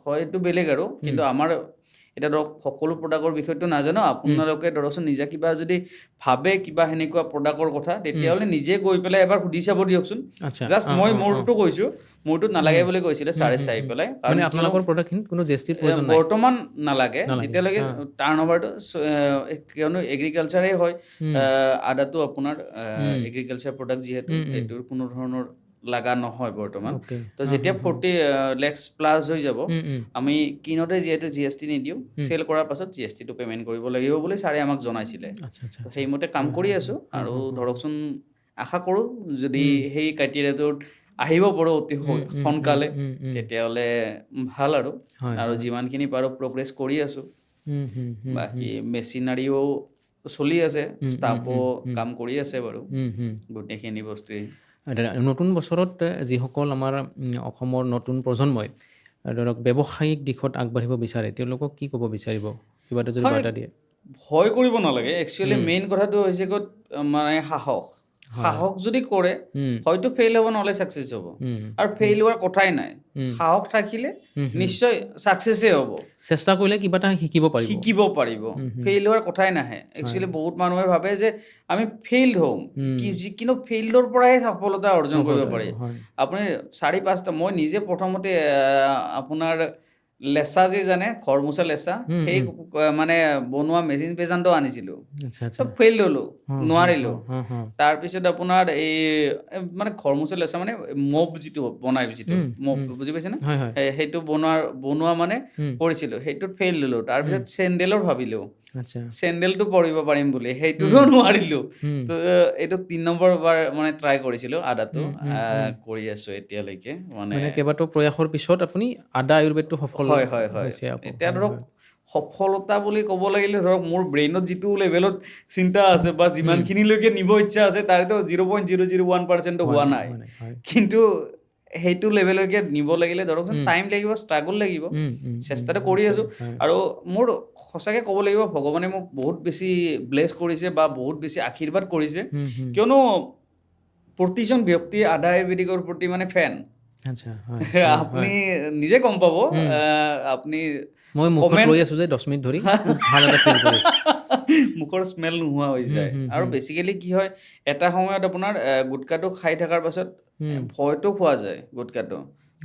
হয় এইটো বেলেগ আৰু, কিন্তু আমাৰ এতিয়া ধৰক সকলো প্ৰডাক্টৰ বিষয়টো নাজানো। আপোনালোকে ধৰকচোন নিজে কিবা যদি ভাবে কিবা সেনেকুৱা প্ৰডাক্টৰ কথা, তেতিয়াহ'লে নিজে গৈ পেলাই এবাৰ সুধি চাব দিয়কচোন। জাষ্ট মই মোৰটো কৈছোঁ, মোৰটোত নালাগে বুলি কৈছিলে ছাৰে চাই পেলাই। কাৰণ আপোনালোকৰ প্ৰডাক্টখিনিত কোনো GST প্ৰয়োজন নাই বৰ্তমান নালাগে, যেতিয়ালৈকে টাৰ্ণ অভাৰটো, কিয়নো এগ্ৰিকালচাৰেই হয় আদাটো আপোনাৰ, এগ্ৰিকালচাৰ প্ৰডাক্ট যিহেতু, এইটোৰ কোনো ধৰণৰ লাগা নহয় বৰ্তমান। তো যেতিয়া 40 লাখ প্লাছ হৈ যাব, আমি কিনতে যিহেতু GST নিদিওঁ, চেল কৰাৰ পাছত GSTটো পে'মেণ্ট কৰিব লাগিব বুলি ছাৰে আমাক জনাইছিলে। সেইমতে কাম কৰি আছোঁ। আৰু ধৰকচোন আশা কৰোঁ যদি সেই ক্ৰাইটেৰিয়াটোত আহিব পাৰোঁ অতি সোনকালে, তেতিয়াহ'লে ভাল। আৰু যিমানখিনি পাৰোঁ প্ৰগ্ৰেছ কৰি আছোঁ। বাকী মেচিনাৰীও চলি আছে, ষ্টাফো কাম কৰি আছে বাৰু, গোটেইখিনি বস্তুৱেই। নতুন বছৰত যিসকল আমাৰ অসমৰ নতুন প্ৰজন্মই ধৰক ব্যৱসায়িক দিশত আগবাঢ়িব বিচাৰে, তেওঁলোকক কি ক'ব বিচাৰিব, কিবা এটা যদি বাৰ্তা দিয়ে? ভয় কৰিব নালাগে। একচুৱেলি মেইন কথাটো হৈছে মানে সাহস যদি কৰে, হয়তো ফেইল হ'ব, নহ'লে ছাকচেছ হ'ব। আৰু ফেইল হোৱাৰ কথাই নাই, সাহস থাকিলে নিশ্চয় ছাকচেছেই হ'ব। চেষ্টা কৰিলে কিবা এটা শিকিব পাৰিব। ফেইল হোৱাৰ কথাই নাহে। একচুৱেলি বহুত মানুহে ভাবে যে আমি ফেইল্ড হ'ম, কিন্তু ফেইল্ডৰ পৰাই সফলতা অৰ্জন কৰিব পাৰি। আপুনি 4-5টা, মই নিজে প্ৰথমতে আপোনাৰ লেচা যে জানে, ঘৰ মোচা লেচা, সেই মানে বনোৱা মেচিন পেজান্টো আনিছিলোঁ। ফেইল হ'লোঁ, নোৱাৰিলোঁ। তাৰপিছত আপোনাৰ এই মানে ঘৰ মোচা লেচা মানে মপ যিটো বনাই, যিটো মপ, বুজি পাইছেনে? সেইটো বনোৱা মানে কৰিছিলোঁ, সেইটোত ফেইল হ'লোঁ। তাৰপিছত চেণ্ডেলৰ ভাবিলোঁ, চেণ্ডেলটো পৰিব পাৰিম বুলি, সেইটোতো নোৱাৰিলোঁ। তো এইটো 3 নম্বৰ বাৰ মানে ট্ৰাই কৰিছিলোঁ আদাটো, কৰি আছোঁ এতিয়ালৈকে। মানে কেইবাটাও প্ৰয়াসৰ পিছত আপুনি আদা আয়ুৰ্বেদটো সফল হৈছে। এতিয়া ধৰক সফলতা বুলি ক'ব লাগিলে, ধৰক মোৰ ব্ৰেইনত যিটো লেভেলত চিন্তা আছে বা যিমানখিনিলৈকে নিব ইচ্ছা আছে, তাৰেতো 0.001% হোৱা নাই। কিন্তু সেইটো লেভেললৈকে নিব লাগিলে ধৰকচোন টাইম লাগিব, ষ্ট্ৰাগল লাগিব। চেষ্টাটো কৰি আছোঁ। আৰু মোৰ সঁচাকৈ ক'ব লাগিব, ভগৱানে মোক বহুত বেছি ব্লেছ কৰিছে বা বহুত বেছি আশীৰ্বাদ কৰিছে, কিয়নো প্ৰতিজন ব্যক্তিয়ে আদা আয়ুৰ্বেদিকৰ প্ৰতি মানে ফেন। আপুনি নিজে গম পাব। আপুনি মই মুখত লৈ আছোঁ যে 10 মিনিট ধৰি ভাল এটা ফিল কৰি আছোঁ। মুখৰ স্মেল নোহোৱা হৈ যায়। আৰু বেছিকেলি কি হয়, এটা সময়ত আপোনাৰ গুটকাটো খাই থকাৰ পাছত ভয়টো খোৱা যায়। গুটকাটো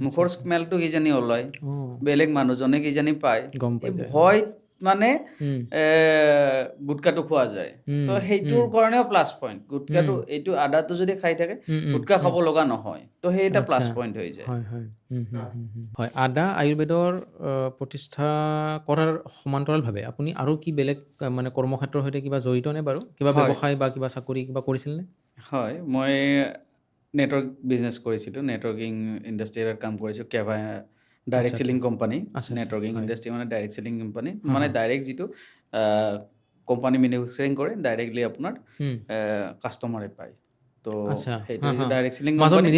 মুখৰ স্মেলটো কিজানি ওলায়, বেলেগ মানুহজনে কিজানি পায়, এই ভয় মানে গুটকাটো খোৱা যায়। তো সেইটোৰ কাৰণেও প্লাছ পইণ্ট। গুটকাটো এইটো আদাটো যদি খাই থাকে, গুটকা খাব লগা নহয়। তো সেই এটা প্লাছ পইণ্ট হৈ যায়। হয়, আদা আয়ুৰ্বেদৰ প্ৰতিষ্ঠা কৰাৰ সমান্তৰালভাৱে আপুনি আৰু কি বেলেগ মানে কৰ্মক্ষেত্ৰৰ সৈতে কিবা জড়িত নে বাৰু? কিবা ব্যৱসায় বা কিবা চাকৰি কিবা কৰিছিলনে? হয়, মই নেটৱৰ্ক বিজনেছ কৰিছিলোঁ, নেটৱৰ্কিং ইণ্ডাষ্ট্ৰি এটাত কাম কৰিছোঁ। কেভা direct selling company, networking industry মানে ডাইৰেক্ট চেলিং কোম্পানী, মানে ডাইৰেক্ট যিটো কোম্পানী মেনুফেকচাৰিং কৰে, ডাইৰেক্টলি আপোনাৰ কাষ্টমাৰে পায়। তো সেইটো হৈছে ডাইৰেক্ট চেলিং কোম্পানী,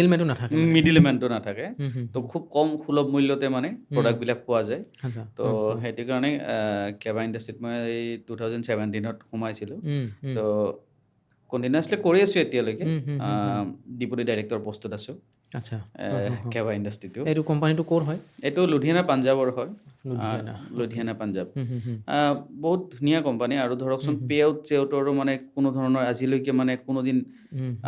মিডিলমেনটো নাথাকে। তো খুব কম সুলভ মূল্যতে মানে প্ৰডাক্টবিলাক পোৱা যায়। তো সেইটো কাৰণে কেভা ইণ্ডাষ্ট্ৰিত মই 2017ত সোমাইছিলোঁ। তো কণ্টিনিউৱাছলি কৰি আছোঁ এতিয়ালৈকে, ডেপুটি ডাইৰেক্টৰ পষ্টত আছোঁ। আচ্ছা, কেবা ইণ্ডাষ্ট্ৰিটো। এইটো কোম্পানীটো ক'ৰ হয়? এইটো লুধিয়ানা পাঞ্জাৱৰ হয়, লুধিয়ানা পাঞ্জাৱ। বহুত ধুনীয়া কোম্পানী আৰু ধৰকচোন পে আউট চেআউটৰো মানে কোনো ধৰণৰ আজিলৈকে মানে কোনোদিন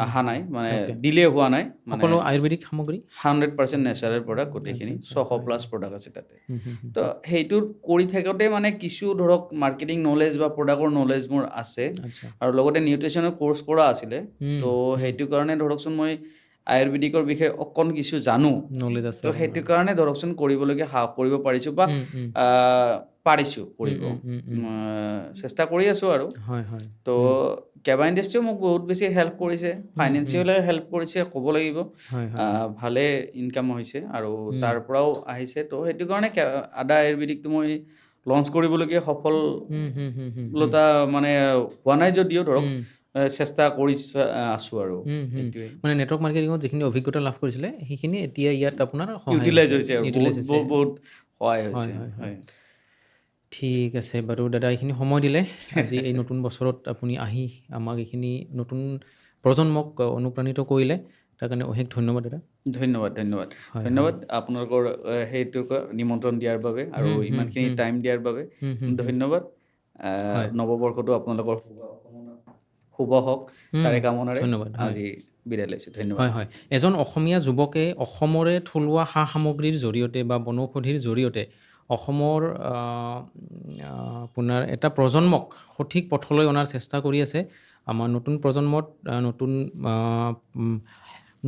অহা নাই, মানে ডিলে হোৱা নাই। সকলো আয়ুৰ্বেদিক সামগ্ৰী 100% নেচাৰেল প্ৰডাক্ট গোটেইখিনি, 600+ প্ৰডাক্ট আছে তাতে। তো সেইটো কৰি থাকোঁতে মানে কিছু ধৰক মাৰ্কেটিং নলেজ বা প্ৰডাক্টৰ নলেজ মোৰ আছে, আৰু লগতে নিউট্ৰিচনৰ কোৰ্চ কৰা আছিলে। তো সেইটো কাৰণে ধৰকচোন মই আয়ুৰ্বেদিকৰ বিষয়ে অকণ কিছু জানো, নলেজ আছে। তো সেইটো কাৰণে ধৰকচোন কৰিবলগীয়া সাহস কৰিব পাৰিছোঁ বা পাৰিছোঁ কৰিব, চেষ্টা কৰি আছোঁ আৰু। তো কেবা ইণ্ডাষ্ট্ৰিও মোক বহুত বেছি হেল্প কৰিছে, ফাইনেন্সিয়েলি হেল্প কৰিছে ক'ব লাগিব। ভালে ইনকাম হৈছে আৰু তাৰ পৰাও আহিছে। তো সেইটো কাৰণে আদা আয়ুৰ্বেদিকটো মই লঞ্চ কৰিবলগীয়া সফলতা মানে হোৱা নাই যদিও ধৰক চেষ্টা কৰি আছোঁ আৰু। মানে নেটৱৰ্ক মাৰ্কেটিঙত যিখিনি অভিজ্ঞতা লাভ কৰিছিলে সেইখিনি এতিয়া ইয়াত আপোনাৰ ইউটিলাইজ হৈছে আৰু বহুত সহায় হৈছে। ঠিক আছে বাৰু দাদা, এইখিনি সময় দিলে আজি এই নতুন বছৰত আপুনি আহি আমাক এইখিনি নতুন প্ৰজন্মক অনুপ্ৰাণিত কৰিলে, তাৰ কাৰণে অশেষ ধন্যবাদ দাদা। ধন্যবাদ আপোনালোকৰ সেইটো নিমন্ত্ৰণ দিয়াৰ বাবে আৰু ইমানখিনি টাইম দিয়াৰ বাবে ধন্যবাদ। নৱবৰ্ষটো আপোনালোকৰ শুভ হওক তাৰে কামনাৰে আজি বিদায় লৈছোঁ। ধন্যবাদ। হয়, এজন অসমীয়া যুৱকে অসমৰে থলুৱা সা সামগ্ৰীৰ জৰিয়তে বা বনৌষধিৰ জৰিয়তে অসমৰ আপোনাৰ এটা প্ৰজন্মক সঠিক পথলৈ অনাৰ চেষ্টা কৰি আছে। আমাৰ নতুন প্ৰজন্মত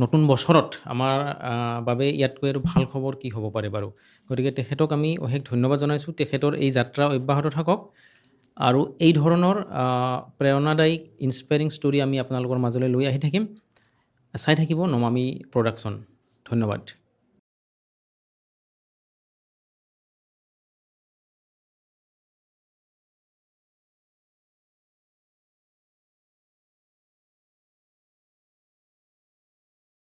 নতুন বছৰত আমাৰ বাবে ইয়াতকৈ আৰু ভাল খবৰ কি হ'ব পাৰে বাৰু। গতিকে তেখেতক আমি অশেষ ধন্যবাদ জনাইছোঁ। তেখেতৰ এই যাত্ৰা অব্যাহত থাকক আৰু এই ধৰণৰ প্ৰেৰণাদায়ী ইনস্পায়াৰিং ষ্টৰি আমি আপোনালোকৰ মাজলৈ লৈ আহি থাকিম। চাই থাকিব নমামি প্ৰডাকশ্যন। ধন্যবাদ।